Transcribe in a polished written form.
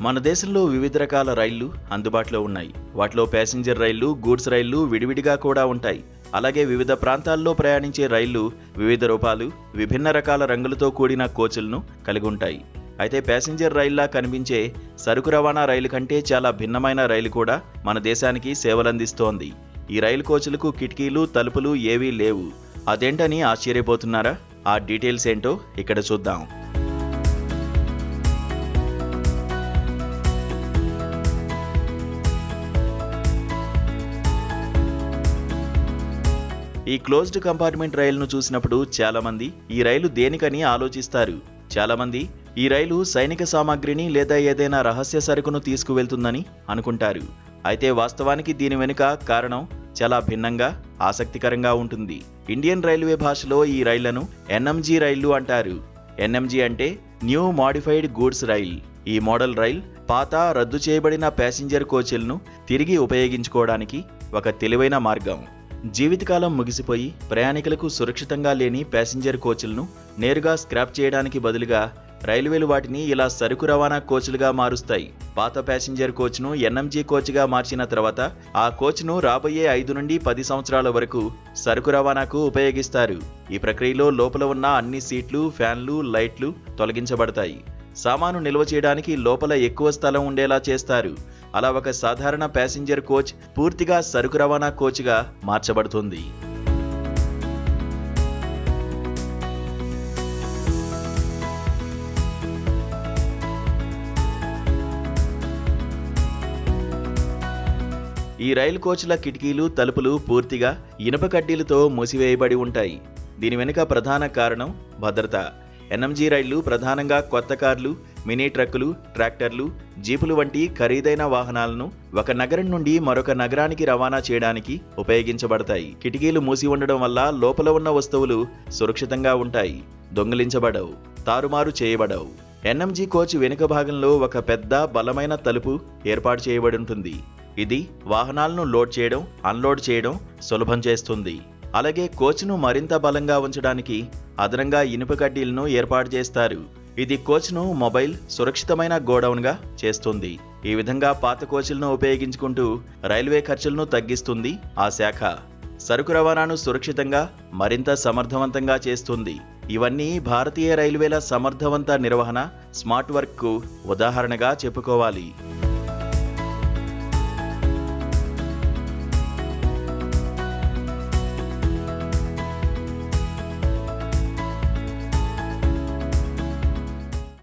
మన దేశంలో వివిధ రకాల రైళ్లు అందుబాటులో ఉన్నాయి. వాటిలో ప్యాసింజర్ రైళ్లు, గూడ్స్ రైళ్లు విడివిడిగా కూడా ఉంటాయి. అలాగే వివిధ ప్రాంతాల్లో ప్రయాణించే రైళ్లు వివిధ రూపాలు, విభిన్న రకాల రంగులతో కూడిన కోచ్లను కలిగి ఉంటాయి. అయితే ప్యాసింజర్ రైళ్లా కనిపించే సరుకు రవాణా రైలు కంటే చాలా భిన్నమైన రైలు కూడా మన దేశానికి సేవలందిస్తోంది. ఈ రైలు కోచ్లకు కిటికీలు, తలుపులు ఏవీ లేవు. అదేంటని ఆశ్చర్యపోతున్నారా? ఆ డీటెయిల్స్ ఏంటో ఇక్కడ చూద్దాం. ఈ క్లోజ్డ్ కంపార్ట్మెంట్ రైలును చూసినప్పుడు చాలామంది ఈ రైలు దేనికని ఆలోచిస్తారు. చాలామంది ఈ రైలు సైనిక సామాగ్రిని లేదా ఏదైనా రహస్య సరుకును తీసుకువెళ్తుందని అనుకుంటారు. అయితే వాస్తవానికి దీని వెనుక కారణం చాలా భిన్నంగా, ఆసక్తికరంగా ఉంటుంది. ఇండియన్ రైల్వే భాషలో ఈ రైళ్లను ఎన్ఎంజీ రైళ్లు అంటారు. ఎన్ఎంజీ అంటే న్యూ మాడిఫైడ్ గూడ్స్ రైల్. ఈ మోడల్ రైల్ పాత, రద్దు చేయబడిన ప్యాసింజర్ కోచ్లను తిరిగి ఉపయోగించుకోవడానికి ఒక తెలివైన మార్గం. జీవితకాలం ముగిసిపోయి ప్రయాణికులకు సురక్షితంగా లేని ప్యాసింజర్ కోచ్లను నేరుగా స్క్రాప్ చేయడానికి బదులుగా రైల్వేలు వాటిని ఇలా సరుకు రవాణా కోచ్లుగా మారుస్తాయి. పాత ప్యాసింజర్ కోచ్ను ఎన్ఎంజీ కోచ్గా మార్చిన తర్వాత ఆ కోచ్ను రాబోయే 5 నుండి 10 సంవత్సరాల వరకు సరుకు రవాణాకు ఉపయోగిస్తారు. ఈ ప్రక్రియలో లోపల ఉన్న అన్ని సీట్లు, ఫ్యాన్లు, లైట్లు తొలగించబడతాయి. సామాను నిల్వ చేయడానికి లోపల ఎక్కువ స్థలం ఉండేలా చేస్తారు. అలా ఒక సాధారణ ప్యాసింజర్ కోచ్ పూర్తిగా సరుకు రవాణా కోచ్గా మార్చబడుతుంది. ఈ రైలు కోచ్ల కిటికీలు, తలుపులు పూర్తిగా ఇనుప కడ్డీలతో మూసివేయబడి ఉంటాయి. దీని వెనుక ప్రధాన కారణం భద్రత. ఎన్ఎంజీ రైళ్లు ప్రధానంగా కొత్త కార్లు, మినీ ట్రక్కులు, ట్రాక్టర్లు, జీపులు వంటి ఖరీదైన వాహనాలను ఒక నగరం నుండి మరొక నగరానికి రవాణా చేయడానికి ఉపయోగించబడతాయి. కిటికీలు మూసి ఉండడం వల్ల లోపల ఉన్న వస్తువులు సురక్షితంగా ఉంటాయి, దొంగిలించబడవు, తారుమారు చేయబడవు. ఎన్ఎంజీ కోచ్ వెనుక భాగంలో ఒక పెద్ద, బలమైన తలుపు ఏర్పాటు చేయబడి ఉంటుంది. ఇది వాహనాలను లోడ్ చేయడం, అన్లోడ్ చేయడం సులభం చేస్తుంది. అలాగే కోచ్ను మరింత బలంగా ఉంచడానికి అదనంగా ఇనుప కడ్డీలను ఏర్పాటు చేస్తారు. ఇది కోచ్ను మొబైల్, సురక్షితమైన గోడౌన్గా చేస్తుంది. ఈ విధంగా పాత కోచ్లను ఉపయోగించుకుంటూ రైల్వే ఖర్చులను తగ్గిస్తుంది ఆ శాఖ. సరుకు రవాణాను సురక్షితంగా, మరింత సమర్థవంతంగా చేస్తుంది. ఇవన్నీ భారతీయ రైల్వేల సమర్థవంత నిర్వహణ, స్మార్ట్ వర్క్కు ఉదాహరణగా చెప్పుకోవాలి.